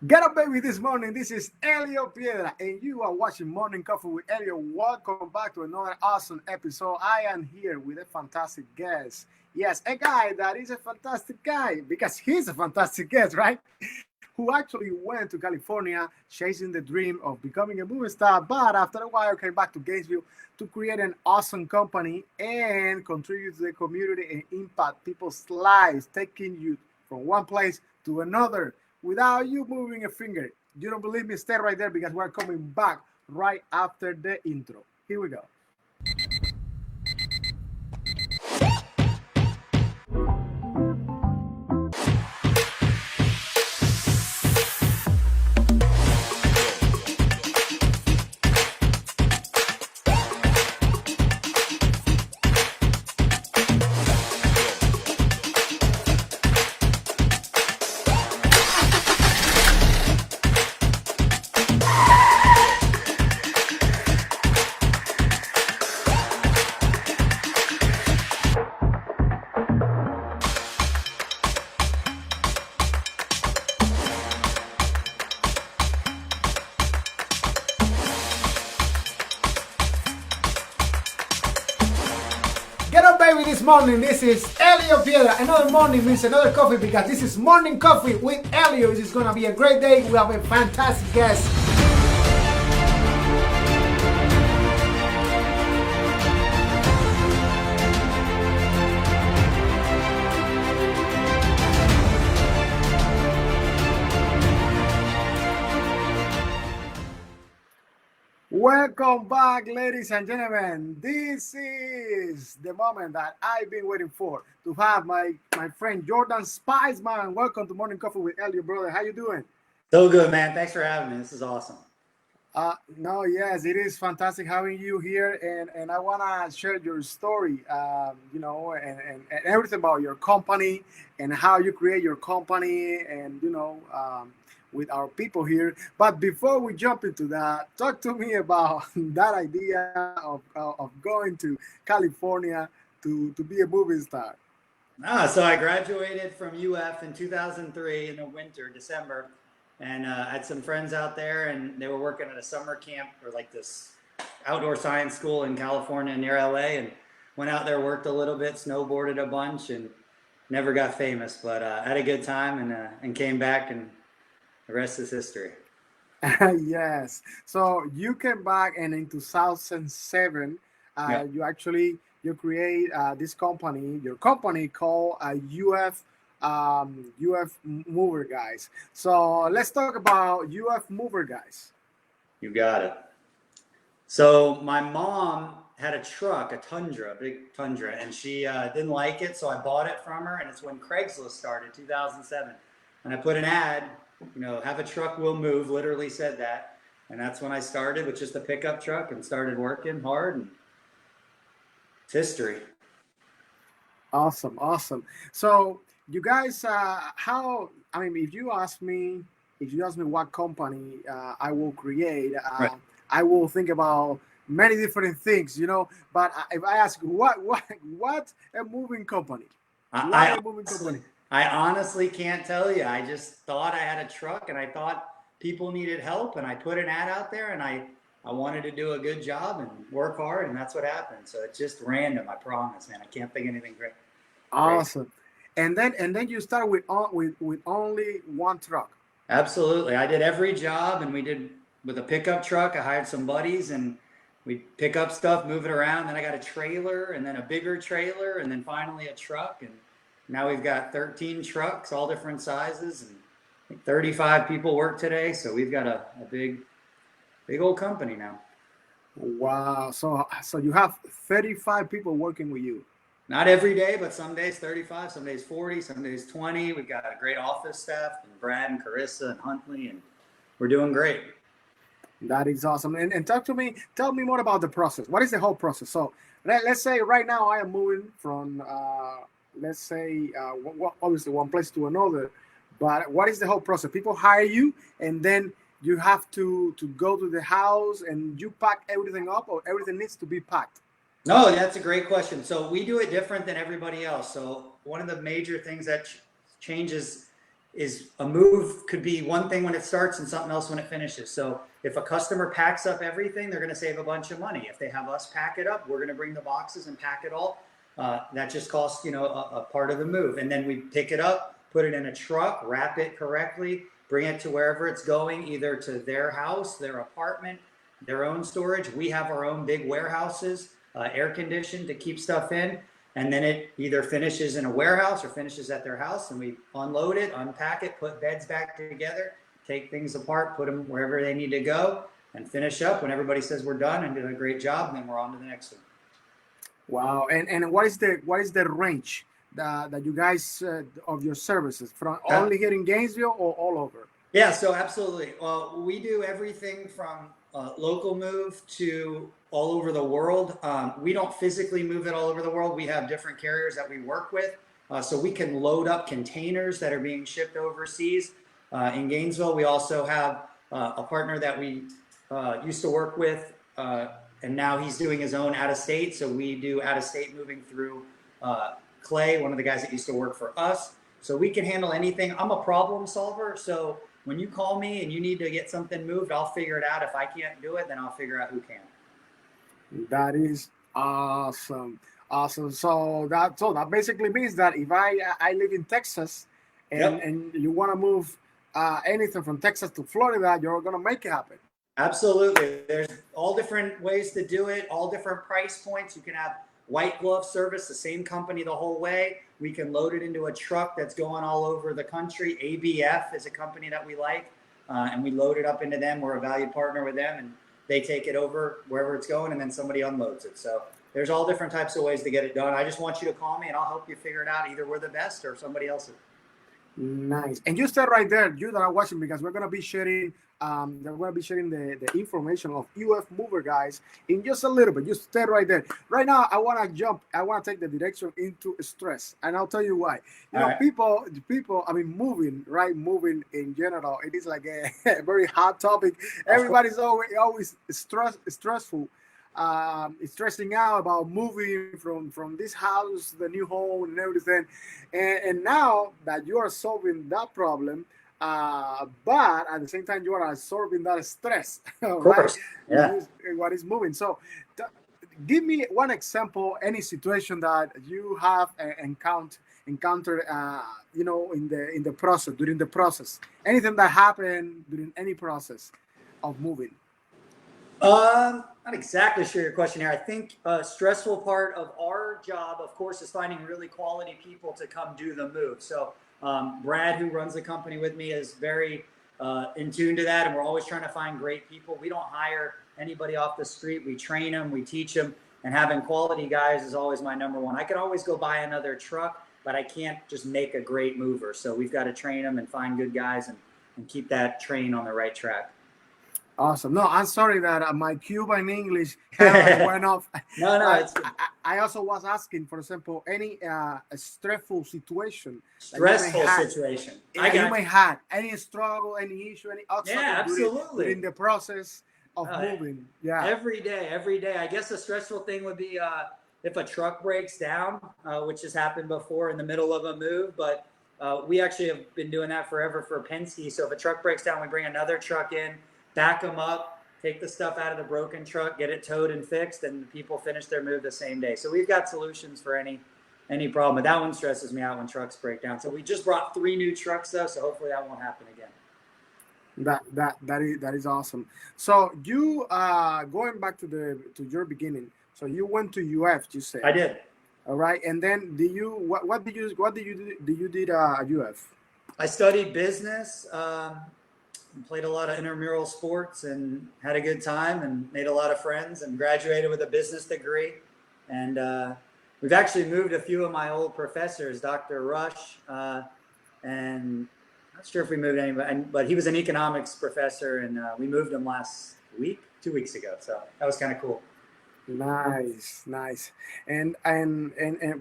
Get up, baby, this morning. This is Elio Piedra, and you are watching Morning Coffee with Elio. Welcome back to another awesome episode. I am here with a fantastic guest. Yes, a guy that is a fantastic guy because he's a fantastic guest, right? Who actually went to California chasing the dream of becoming a movie star, but after a while came back to Gainesville to create an awesome company and contribute to the community and impact people's lives, taking you from one place to another without you moving a finger. You don't believe me? Stay right there because we're coming back right after the intro. Here we go. Get up, baby, this morning. This is Elio Piedra. Another morning means another coffee because this is Morning Coffee with Elio. This is going to be a great day. We have a fantastic guest. Welcome back, ladies and gentlemen. This is the moment that I've been waiting for to have my friend Jordan Speisman. Welcome to Morning Coffee with Elliot, brother. How you doing? So good, man. Thanks for having me. This is awesome. No, yes, it is fantastic having you here, and I wanna share your story, and everything about your company and how you create your company, and with our people here. But before we jump into that, talk to me about that idea of going to California to be a movie star. So I graduated from UF in 2003 in the winter, December, and I had some friends out there, and they were working at a summer camp or like this outdoor science school in California near LA, and went out there, worked a little bit, snowboarded a bunch, and never got famous, but had a good time and came back, and the rest is history. Yes. So you came back, and in 2007, Yeah. you create this company, your company called UF Mover Guys. So let's talk about UF Mover Guys. You got it. So my mom had a truck, a Tundra, a big Tundra, and she didn't like it, so I bought it from her, and it's when Craigslist started, 2007. And I put an ad, have a truck will move, literally said that. And that's when I started with just a pickup truck and started working hard, and it's history. Awesome, awesome. So you guys, how? I mean, if you ask me what company I will create, Right. I will think about many different things, But if I ask what a moving company, why I, a moving company? I honestly can't tell you. I just thought I had a truck, and I thought people needed help, and I put an ad out there, and I wanted to do a good job and work hard, and that's what happened. So it's just random. I promise, man. I can't think of anything great. Crazy. Awesome. And then you start with only one truck. Absolutely. I did every job, and we did with a pickup truck. I hired some buddies, and we pick up stuff, move it around. Then I got a trailer, and then a bigger trailer, and then finally a truck. And now we've got 13 trucks, all different sizes, and I think 35 people work today. So we've got a big old company now. Wow. So you have 35 people working with you. Not every day, but some days 35, some days 40, some days 20. We've got a great office staff, and Brad and Carissa and Huntley, and we're doing great. That is awesome. And tell me more about the process. What is the whole process? So let's say right now I am moving from, obviously one place to another. But what is the whole process? People hire you, and then you have to go to the house and you pack everything up, or everything needs to be packed. No, that's a great question. So we do it different than everybody else. So one of the major things that changes is a move could be one thing when it starts and something else when it finishes. So if a customer packs up everything, they're going to save a bunch of money. If they have us pack it up, we're going to bring the boxes and pack it all. That just costs, a part of the move. And then we pick it up, put it in a truck, wrap it correctly, bring it to wherever it's going, either to their house, their apartment, their own storage. We have our own big warehouses, air conditioned to keep stuff in. And then it either finishes in a warehouse or finishes at their house, and we unload it, unpack it, put beds back together, take things apart, put them wherever they need to go, and finish up when everybody says we're done and did a great job, and then we're on to the next one. Wow. And what is the range that you guys of your services from only here in Gainesville or all over? Yeah, so absolutely. We do everything from local move to all over the world. We don't physically move it all over the world. We have different carriers that we work with. So we can load up containers that are being shipped overseas. In Gainesville, we also have a partner that we used to work with, and now he's doing his own out of state. So we do out of state moving through Clay, one of the guys that used to work for us. So we can handle anything. I'm a problem solver. So when you call me and you need to get something moved, I'll figure it out. If I can't do it, then I'll figure out who can. That is awesome. Awesome. So that basically means that if I live in Texas and you want to move anything from Texas to Florida, you're gonna make it happen. Absolutely. There's all different ways to do it, all different price points. You can have white glove service, the same company the whole way. We can load it into a truck that's going all over the country. ABF is a company that we like, and we load it up into them. We're a valued partner with them, and they take it over wherever it's going, and then somebody unloads it. So there's all different types of ways to get it done. I just want you to call me, and I'll help you figure it out. Either we're the best or somebody else is. Nice. And you stay right there, you that are watching, because we're gonna be sharing the information of UF Mover guys in just a little bit. You stay right there. Right now, I wanna take the direction into stress. And I'll tell you why. People, moving, right? Moving in general, it is like a very hot topic. Everybody's always stressful. Stressing out about moving from this house, the new home, and everything. And now that you are solving that problem, but at the same time you are absorbing that stress, right? Yeah. What is moving? So, give me one example, any situation that you have encountered, in the process, during the process, anything that happened during any process of moving. Not exactly sure your question here. I think a stressful part of our job, of course, is finding really quality people to come do the move. So Brad, who runs the company with me, is very in tune to that, and we're always trying to find great people. We don't hire anybody off the street. We train them, we teach them, and having quality guys is always my number one. I could always go buy another truck, but I can't just make a great mover. So we've got to train them and find good guys and keep that train on the right track. Awesome. No, I'm sorry that my Cuban English kind of went off. No, I also was asking, for example, any stressful situation. Stressful situation. You may have any struggle, any issue, any obstacle during the process of moving. Yeah. Every day. I guess a stressful thing would be if a truck breaks down, which has happened before in the middle of a move, but we actually have been doing that forever for Penske. So if a truck breaks down, we bring another truck in, back them up, take the stuff out of the broken truck, get it towed and fixed, and the people finish their move the same day. So we've got solutions for any problem. But that one stresses me out when trucks break down. So we just brought 3 new trucks though, so hopefully that won't happen again. That is awesome. So you going back to your beginning. So you went to UF, you said. I did. All right, and then what did you do at UF? I studied business. Played a lot of intramural sports and had a good time and made a lot of friends and graduated with a business degree. And we've actually moved a few of my old professors, Dr. Rush, and not sure if we moved anybody, but he was an economics professor, and we moved him last week, 2 weeks ago. So that was kind of cool. Nice. And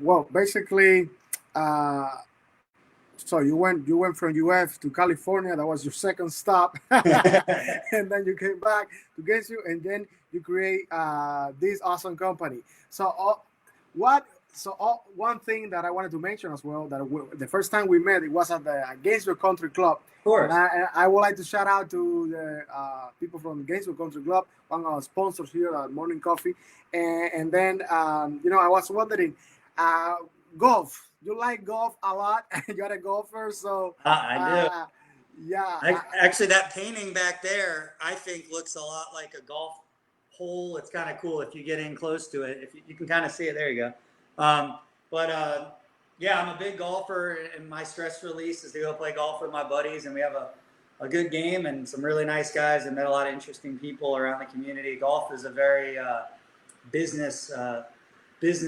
well, basically, so you went from UF to California. That was your second stop, and then you came back to Gainesville, and then you create this awesome company. So, So one thing that I wanted to mention as well, that the first time we met, it was at the Gainesville Country Club. Of course. And I would like to shout out to the people from Gainesville Country Club, one of our sponsors here at Morning Coffee. And then, I was wondering, uh, golf. You like golf a lot. You're a golfer. So, I do. yeah. Actually, that painting back there, I think, looks a lot like a golf hole. It's kind of cool if you get in close to it. If you can kind of see it, there you go. Yeah, I'm a big golfer, and my stress release is to go play golf with my buddies, and we have a good game and some really nice guys, and met a lot of interesting people around the community. Golf is a very business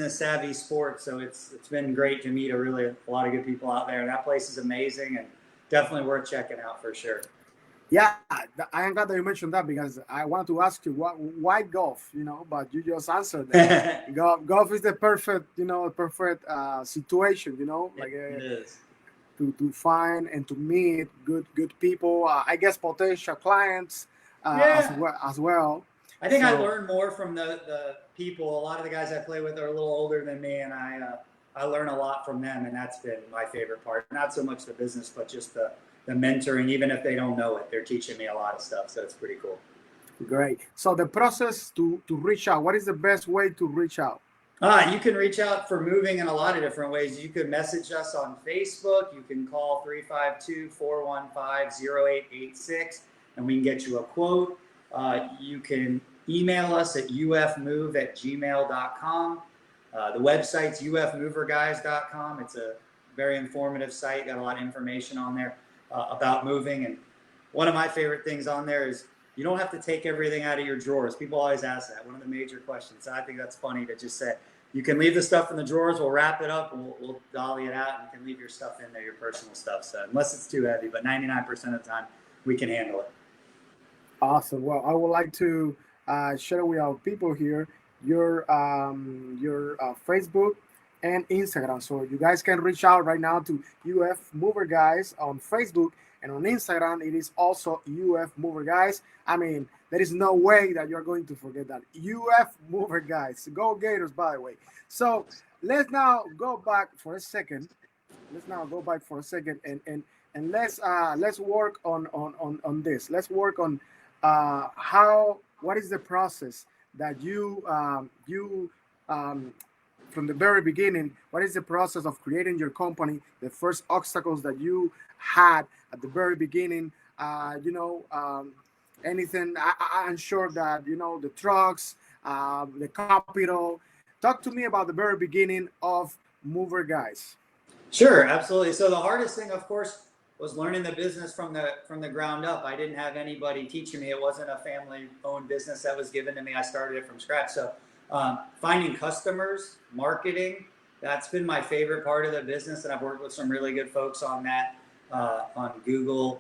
savvy sport, so it's been great to meet a lot of good people out there, and that place is amazing and definitely worth checking out for sure. Yeah, I am glad that you mentioned that, because I wanted to ask you why golf, but you just answered that. Golf is the perfect situation, like It is. to find and to meet good people. I guess potential clients Yeah. as well. I think I So, learn more from the people. A lot of the guys I play with are a little older than me, and I learn a lot from them, and that's been my favorite part. Not so much the business, but just the mentoring. Even if they don't know it, they're teaching me a lot of stuff, so it's pretty cool. great. So the process to reach out. What is the best way to reach out? You can reach out for moving in a lot of different ways. You can message us on Facebook. You can call 352-415-0886, and we can get you a quote. You can email us at ufmove@gmail.com. The website's ufmoverguys.com. It's a very informative site. Got a lot of information on there about moving. And one of my favorite things on there is you don't have to take everything out of your drawers. People always ask that. One of the major questions. So I think that's funny to just say, you can leave the stuff in the drawers. We'll wrap it up. We'll dolly it out. And you can leave your stuff in there, your personal stuff. So unless it's too heavy, but 99% of the time we can handle it. Awesome. Well, I would like to share with our people here your Facebook and Instagram. So you guys can reach out right now to UF Mover Guys on Facebook, and on Instagram it is also UF Mover Guys. I mean, there is no way that you're going to forget that. UF Mover Guys. Go Gators, by the way. So let's now go back for a second. And let's work on this. Let's work on what is the process that you from the very beginning, what is the process of creating your company, the first obstacles that you had at the very beginning, anything. I'm sure that the trucks, the capital. Talk to me about the very beginning of Mover Guys. Sure, absolutely. So the hardest thing, of course, was learning the business from the ground up. I didn't have anybody teaching me. It wasn't a family-owned business that was given to me. I started it from scratch. So finding customers, marketing, that's been my favorite part of the business, and I've worked with some really good folks on that, on Google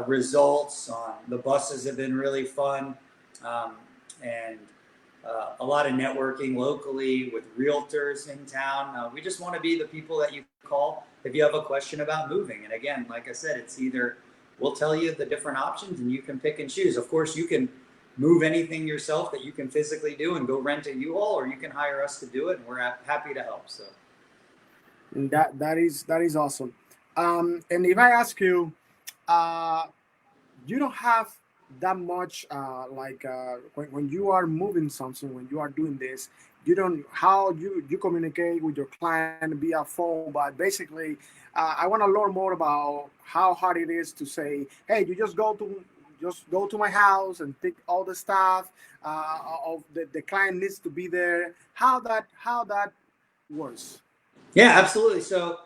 results. On the buses have been really fun, and a lot of networking locally with realtors in town. We just want to be the people that you call if you have a question about moving. And again, like I said, it's either we'll tell you the different options and you can pick and choose. Of course, you can move anything yourself that you can physically do and go rent a U-Haul, or you can hire us to do it, and we're happy to help. So that is awesome. And if I ask you, you don't have that much when you are moving something, when you are doing this, you don't how you communicate with your client via phone. But basically, I want to learn more about how hard it is to say, hey, you just go to my house and pick all the stuff. Of the client needs to be there. How that works? yeah, absolutely. So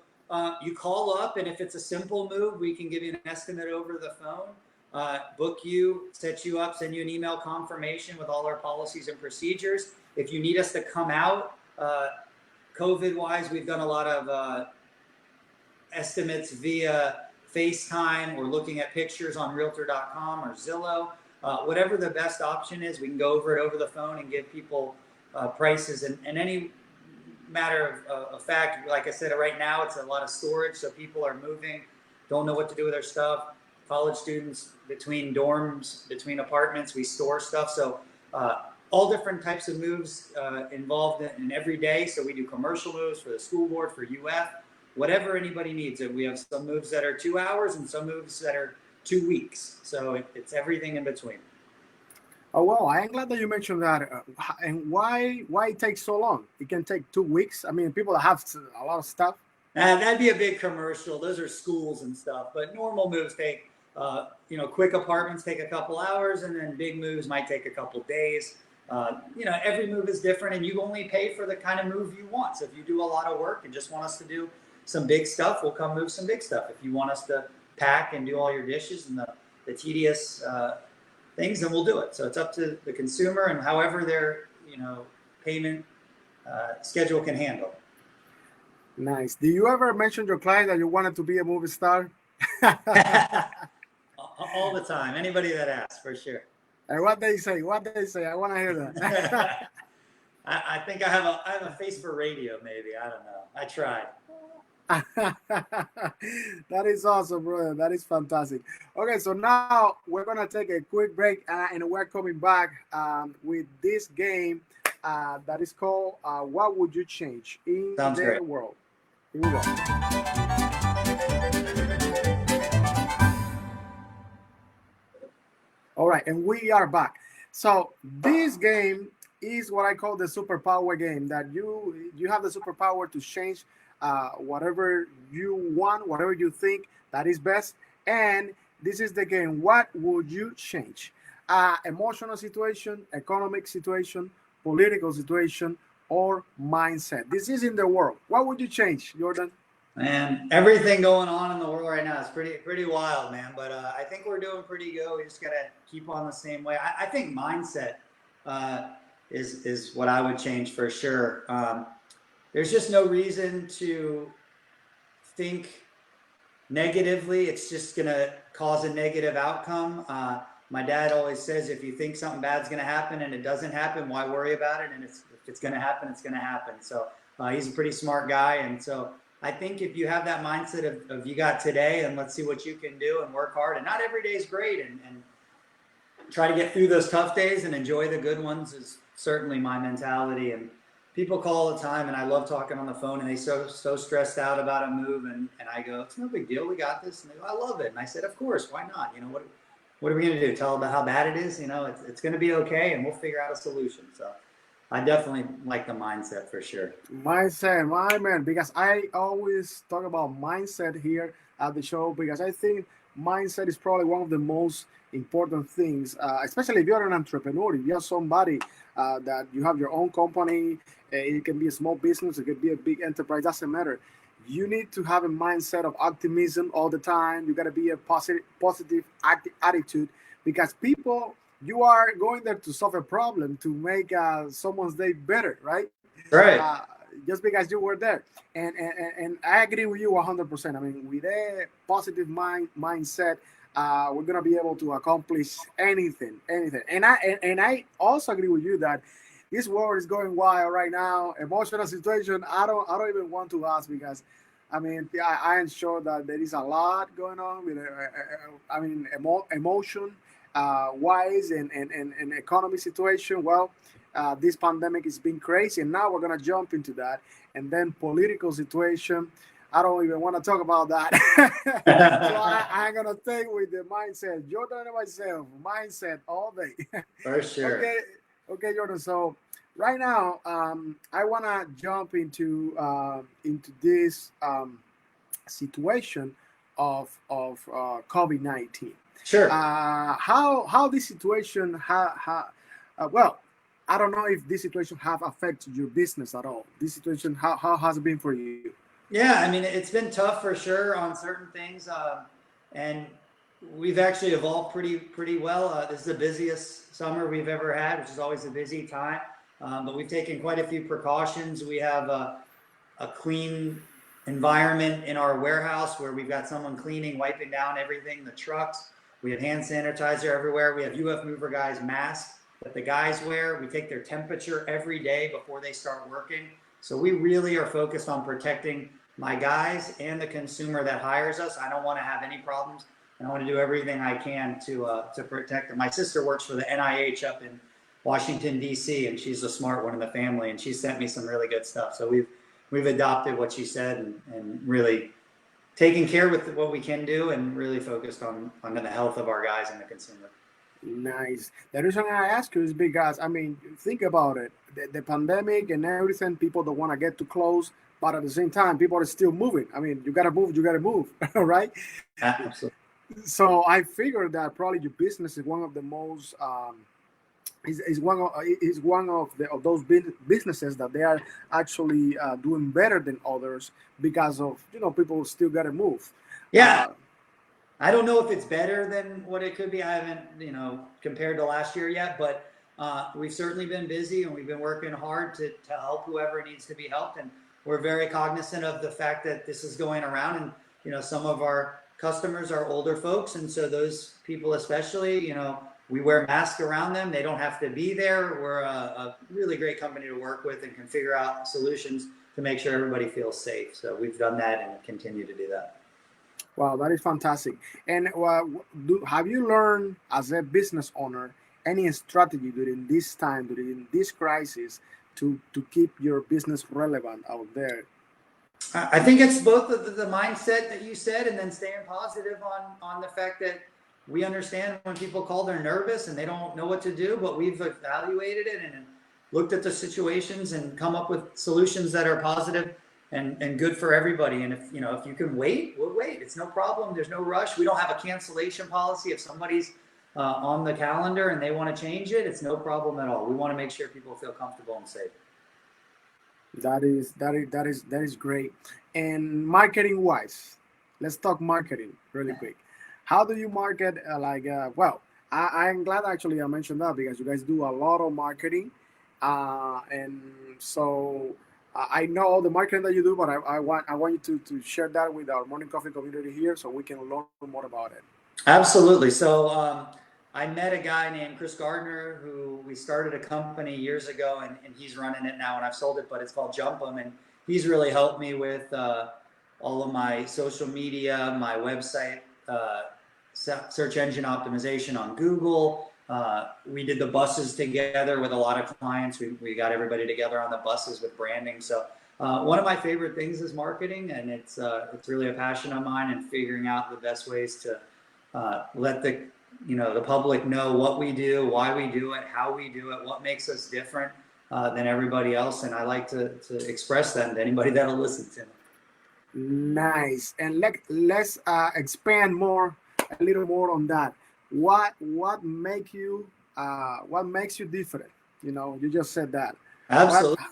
you call up, and if it's a simple move, we can give you an estimate over the phone. Book you, set you up, send you an email confirmation with all our policies and procedures. If you need us to come out, COVID-wise, we've done a lot of estimates via FaceTime or looking at pictures on Realtor.com or Zillow. Whatever the best option is, we can go over it over the phone and give people prices. And any matter of fact, like I said, right now it's a lot of storage, so people are moving, don't know what to do with their stuff. College students, between dorms, between apartments, we store stuff. So all different types of moves involved in every day. So we do commercial moves for the school board, for UF, whatever anybody needs. And we have some moves that are 2 hours and some moves that are 2 weeks. So it's everything in between. Oh well, I am glad that you mentioned that. And why it takes so long? It can take 2 weeks. I mean, people that have a lot of stuff. That'd be a big commercial. Those are schools and stuff. But normal moves take, quick apartments take a couple hours, and then big moves might take a couple days. Every move is different, and you only pay for the kind of move you want. So if you do a lot of work and just want us to do some big stuff, we'll come move some big stuff. If you want us to pack and do all your dishes and the tedious things, then we'll do it. So it's up to the consumer and however their payment schedule can handle. Nice. Do you ever mention your client that you wanted to be a movie star? All the time. Anybody that asks, for sure. And what they say? I want to hear that. I think I have a face for radio. Maybe, I don't know. I tried. That is awesome, brother. That is fantastic. Okay, so now we're gonna take a quick break, and we're coming back with this game that is called "What Would You Change in the World?" Here we go. All right, and we are back. So this game is what I call the superpower game. That you have the superpower to change whatever you want, whatever you think that is best. And this is the game. What would you change? Emotional situation, economic situation, political situation, or mindset. This is in the world. What would you change, Jordan? Man, everything going on in the world right now is pretty wild, man. But I think we're doing pretty good. We just gotta keep on the same way. I think mindset is what I would change for sure. There's just no reason to think negatively. It's just gonna cause a negative outcome. My dad always says, if you think something bad's gonna happen and it doesn't happen, why worry about it? And if it's gonna happen, it's gonna happen. So he's a pretty smart guy, and so I think if you have that mindset of you got today and let's see what you can do and work hard, and not every day is great, and try to get through those tough days and enjoy the good ones is certainly my mentality. And people call all the time, and I love talking on the phone, and they so stressed out about a move, and I go, it's no big deal, we got this. And they go, I love it. And I said, of course, why not? What are we going to do? Tell them about how bad it is? It's going to be okay, and we'll figure out a solution. So I definitely like the mindset for sure. Mindset, my man, because I always talk about mindset here at the show, because I think mindset is probably one of the most important things, especially if you're an entrepreneur, if you're somebody that you have your own company, it can be a small business, it could be a big enterprise, doesn't matter. You need to have a mindset of optimism all the time. You got to be a positive attitude, because people, you are going there to solve a problem, to make someone's day better, right? Right. Just because you were there. And I agree with you 100%. I mean, with a positive mindset, we're going to be able to accomplish anything. And I also agree with you that this world is going wild right now. Emotional situation, I don't even want to ask, because I mean, I am sure that there is a lot going on with emotion wise and economy situation. Well, this pandemic has been crazy, and now we're gonna jump into that. And then political situation, I don't even want to talk about that. So I'm gonna stay with the mindset. Jordan and myself, mindset all day. For sure. Okay, Jordan. So right now, I want to jump into this situation of COVID-19. Sure. How this situation well, I don't know if this situation have affected your business at all. This situation, how has it been for you? Yeah, I mean, it's been tough for sure on certain things, and we've actually evolved pretty well. This is the busiest summer we've ever had, which is always a busy time. But we've taken quite a few precautions. We have a clean environment in our warehouse where we've got someone cleaning, wiping down everything, the trucks. We have hand sanitizer everywhere. We have UF Mover guys masks that the guys wear. We take their temperature every day before they start working. So we really are focused on protecting my guys and the consumer that hires us. I don't want to have any problems, and I want to do everything I can to protect them. My sister works for the NIH up in Washington D.C., and she's a smart one in the family, and she sent me some really good stuff. So we've adopted what she said and really taking care with what we can do, and really focused on the health of our guys and the consumer. Nice. The reason I ask you is because, I mean, think about it. The pandemic and everything, people don't want to get too close, but at the same time, people are still moving. I mean, you got to move, right? Absolutely. So I figured that probably your business is one of the most is one of those businesses that they are actually doing better than others because of people still got to move. Yeah. Uh, I don't know if it's better than what it could be. I haven't, compared to last year yet, but we've certainly been busy, and we've been working hard to help whoever needs to be helped. And we're very cognizant of the fact that this is going around, and, some of our customers are older folks. And so those people, especially, we wear masks around them. They don't have to be there. We're a really great company to work with, and can figure out solutions to make sure everybody feels safe. So we've done that and continue to do that. Wow, that is fantastic. And have you learned as a business owner any strategy during this time, during this crisis, to keep your business relevant out there? I think it's both the mindset that you said, and then staying positive on the fact that we understand when people call, they're nervous and they don't know what to do, but we've evaluated it and looked at the situations and come up with solutions that are positive and good for everybody. And if you can wait, we'll wait. It's no problem. There's no rush. We don't have a cancellation policy. If somebody's on the calendar and they want to change it, it's no problem at all. We want to make sure people feel comfortable and safe. That is great. And marketing wise, let's talk marketing really quick. How do you market? Well, I'm glad actually I mentioned that because you guys do a lot of marketing, and so I know all the marketing that you do, but I want you to share that with our morning coffee community here so we can learn more about it. Absolutely. So I met a guy named Chris Gardner, who we started a company years ago, and he's running it now, and I've sold it, but it's called Jump 'em, and he's really helped me with all of my social media, my website, search engine optimization on Google. We did the buses together with a lot of clients. We got everybody together on the buses with branding. So one of my favorite things is marketing, and it's really a passion of mine, and figuring out the best ways to let the public know what we do, why we do it, how we do it, what makes us different than everybody else. And I like to express that to anybody that'll listen to me. Nice. And let's expand a little more on that. What makes you different? You just said that. What? Absolutely.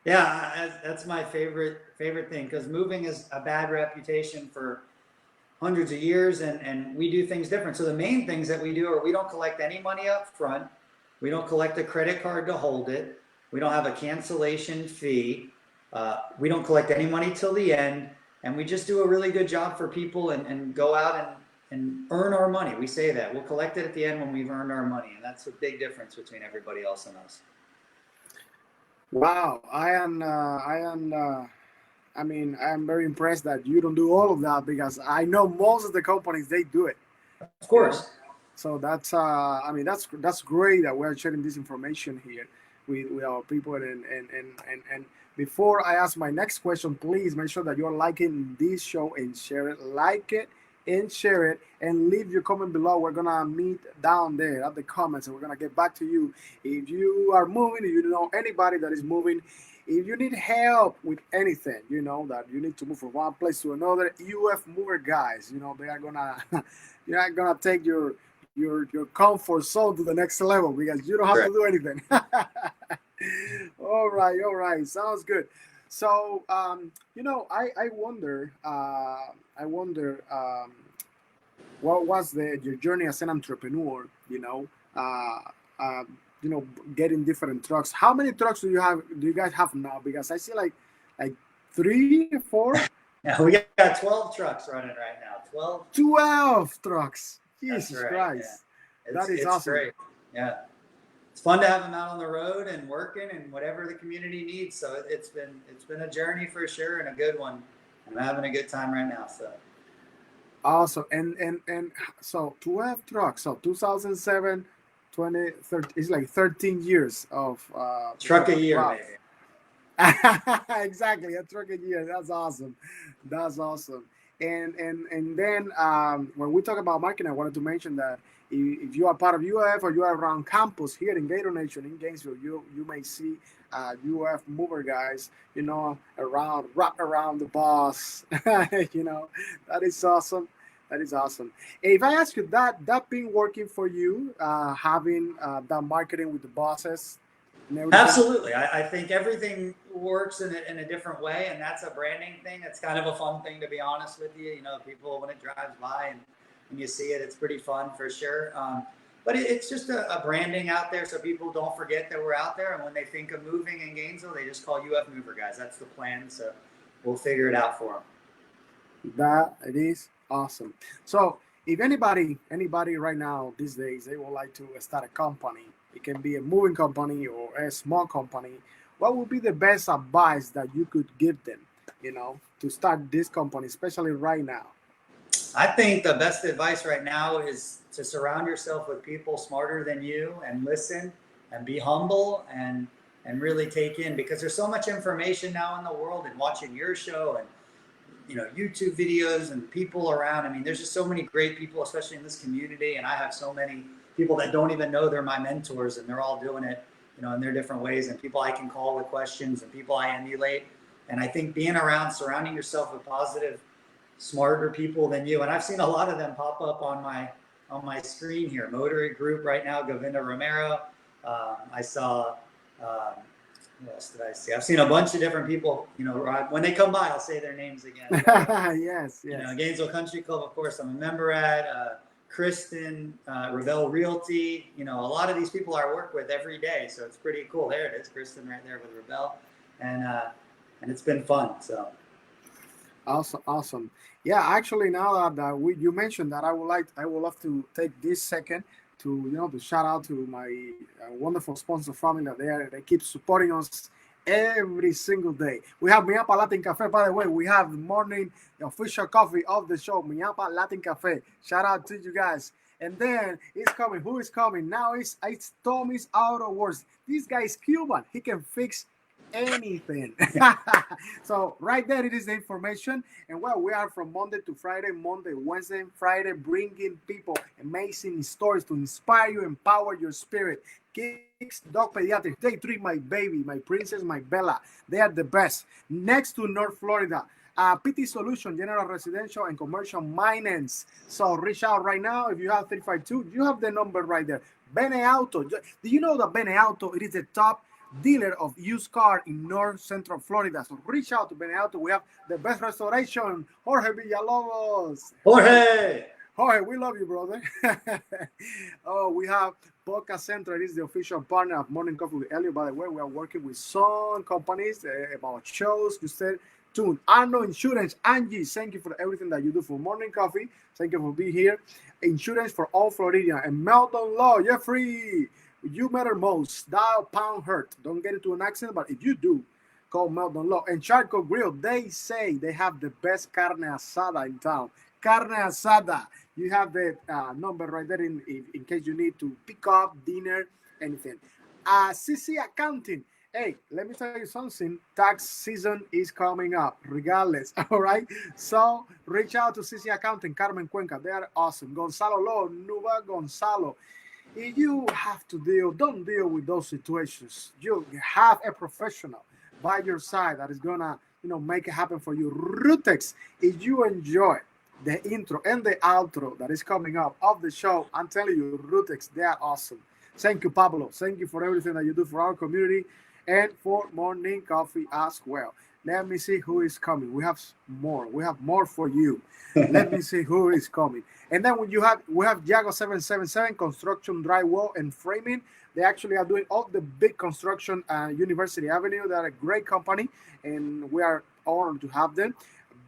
Yeah, that's my favorite thing, because moving is a bad reputation for hundreds of years, and we do things different. So the main things that we do are, we don't collect any money up front. We don't collect a credit card to hold it. We don't have a cancellation fee. We don't collect any money till the end. And we just do a really good job for people, and go out and earn our money. We say that we'll collect it at the end when we've earned our money. And that's a big difference between everybody else and us. Wow, I mean, I am very impressed that you don't do all of that because I know most of the companies they do it. Of You know, course. so I mean, that's great that we're sharing this information here with our people. And before I ask my next question, please make sure that you're liking this show and share it. Like it and share it, and leave your comment below. We're gonna meet down there at the comments, and we're gonna get back to you. If you are moving, if you know anybody that is moving, if you need help with anything, that you need to move from one place to another, UF Mover guys, they are gonna you're gonna take your comfort zone to the next level because you don't have to Correct. do anything. All right, sounds good. So I wonder what was your journey as an entrepreneur? Uh, uh, getting different trucks. How many trucks do you guys have now? Because I see like 3 4. Yeah, we got 12 trucks running right now. 12. 12 trucks. That's Jesus right. Yeah. Christ. That is It's awesome. great. Yeah. It's fun to have them out on the road and working and whatever the community needs. So it's been a journey for sure, and a good one. I'm having a good time right now. So Awesome. And so 12 trucks. So 2007, it's like 13 years of Truck a year, wow. maybe. Exactly, a truck a year. That's awesome. That's awesome. And then when we talk about marketing, I wanted to mention that if you are part of UF or you are around campus here in Gator Nation in Gainesville, you may see UF mover guys, around wrap around the bus. That is awesome. That is awesome. If I ask you that been working for you, having that marketing with the bosses and everything. Absolutely. I think everything works in a different way, and that's a branding thing. It's kind of a fun thing, to be honest with you. People, when it drives by and you see it, it's pretty fun for sure. But it's just a branding out there so people don't forget that we're out there. And when they think of moving in Gainesville, they just call UF Mover guys. That's the plan. So we'll figure it out for them. That it is awesome. So if anybody right now these days they would like to start a company, it can be a moving company or a small company. What would be the best advice that you could give them, to start this company, especially right now? I think the best advice right now is to surround yourself with people smarter than you and listen and be humble and really take in, because there's so much information now in the world, and watching your show and YouTube videos and people around. I mean, there's just so many great people, especially in this community, and I have so many people that don't even know they're my mentors, and they're all doing it, in their different ways, and people I can call with questions and people I emulate. And I think being around, surrounding yourself with positive, smarter people than you, and I've seen a lot of them pop up on my screen here. Motor Group right now, Govinda Romero. I saw. What else did I see? I've seen a bunch of different people. When they come by, I'll say their names again. But, Yes. Gainesville Country Club, of course, I'm a member at. Kristen, Rebel Realty. A lot of these people I work with every day, so it's pretty cool. There it is, Kristen, right there with Rebel, and it's been fun. So. Awesome. Yeah, actually, now that you mentioned that, I would love to take this second to shout out to my wonderful sponsor family that they keep supporting us every single day. We have Miapa Latin Cafe, by the way. We have the morning official coffee of the show, Miapa Latin Cafe. Shout out to you guys. And then it's coming. Who is coming now? It's Tommy's Auto Works. This guy is Cuban. He can fix anything. So right there it is the information. And well, we are from Monday to Friday, Monday, Wednesday, Friday, bringing people amazing stories to inspire you, empower your spirit. Kicks Dog Pediatrics, they treat my baby, my princess, my Bella. They are the best. Next to North Florida, PT Solution, General Residential and Commercial Maintenance. So reach out right now. If you have 352, you have the number right there. Bene Auto. Do you know that Bene Auto, it is the top dealer of used car in North Central Florida? So reach out to Bene Auto. We have the best restoration. Jorge Villalobos. Jorge, we love you, brother. Oh, we have Boca Central. It is the official partner of Morning Coffee with Elliot. By the way, we are working with some companies about shows. You said tuned. Arno Insurance, Angie, thank you for everything that you do for Morning Coffee. Thank you for being here. Insurance for all Floridians. And Melton Law, Jeffrey, you matter most. Dial pound hurt. Don't get into an accident, but if you do, call Melton Law. And Charcoal Grill, they say they have the best carne asada in town. Carne asada. You have the number right there in case you need to pick up dinner, anything. CC Accounting. Hey, let me tell you something. Tax season is coming up, regardless. All right. So reach out to CC Accounting, Carmen Cuenca. They are awesome. Gonzalo Law, Nuba Gonzalo. If you have to don't deal with those situations. You have a professional by your side that is gonna, make it happen for you. Rutex, if you enjoy the intro and the outro that is coming up of the show, I'm telling you, Rutex, they are awesome. Thank you, Pablo. Thank you for everything that you do for our community and for Morning Coffee as well. Let me see who is coming. We have more. We have more for you. Let me see who is coming. And then we have Jago 777 Construction, Drywall, and Framing. They actually are doing all the big construction University Avenue. They're a great company, and we are honored to have them.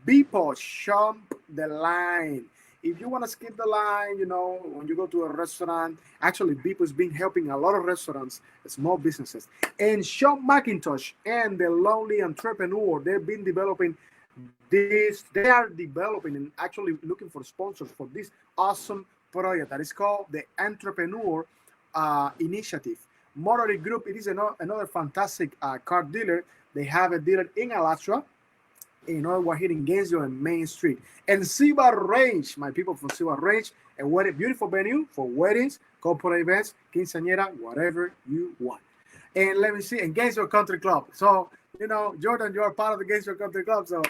Beepo, jump the line. If you want to skip the line, when you go to a restaurant, actually, Beepo's been helping a lot of restaurants, small businesses. And Sean McIntosh and the Lonely Entrepreneur, they've been developing this. They are developing and actually looking for sponsors for this awesome project that is called the Entrepreneur initiative. Motor Group, it is another fantastic car dealer. They have a dealer in Alachua. We're here in Gainesville and Main Street. And Siva Range, my people from Siva Range, a wedding, beautiful venue for weddings, corporate events, quinceañera, whatever you want. And let me see, and Gainesville Country Club. So, Jordan, you're part of the Gainesville Country Club. So,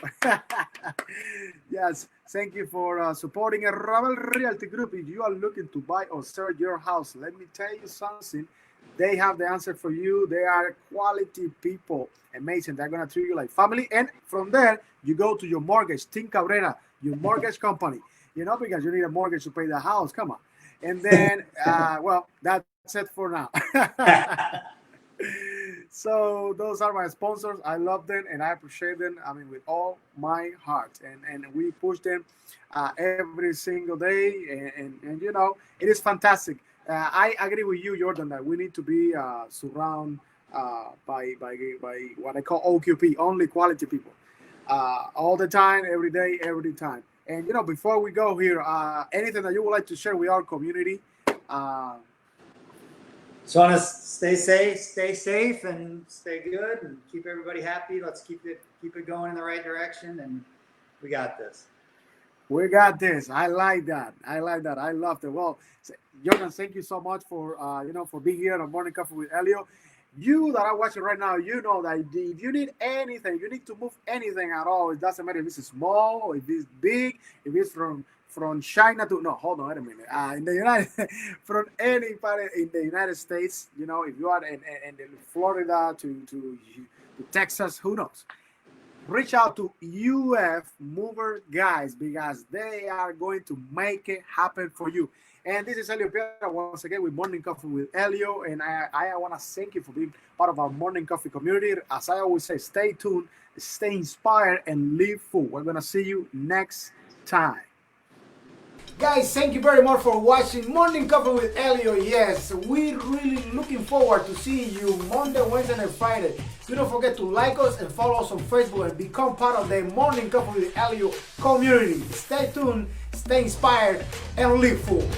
yes, thank you for supporting a Ravel Realty Group. If you are looking to buy or sell your house, let me tell you something. They have the answer for you. They are quality people. Amazing. They're going to treat you like family. And from there, you go to your mortgage, Tim Cabrera, your mortgage company, because you need a mortgage to pay the house. Come on. And then, well, that's it for now. So those are my sponsors. I love them and I appreciate them. I mean, with all my heart. And we push them every single day. And it is fantastic. I agree with you, Jordan, that we need to be surrounded by what I call OQP, only quality people, all the time, every day, every time. And before we go here, anything that you would like to share with our community? Just want to stay safe, and stay good, and keep everybody happy. Let's keep it going in the right direction, and we got this. We got this. I like that. I love it. Well, Jordan, thank you so much for for being here on Morning Coffee with Elio. You that are watching right now, you know that if you need anything, you need to move anything at all. It doesn't matter if it's small, or if it's big, if it's from China to hold on, wait a minute. In the United, from anybody in the United States, if you are in Florida to Texas, who knows? Reach out to UF MOVER guys, because they are going to make it happen for you. And this is Elio Piedra once again with Morning Coffee with Elio. And I want to thank you for being part of our Morning Coffee community. As I always say, stay tuned, stay inspired, and live full. We're going to see you next time. Guys, thank you very much for watching Morning Coffee with Elio. Yes, we're really looking forward to seeing you Monday, Wednesday, and Friday. Do not forget to like us and follow us on Facebook and become part of the Morning Coffee with Elio community. Stay tuned, stay inspired, and live full.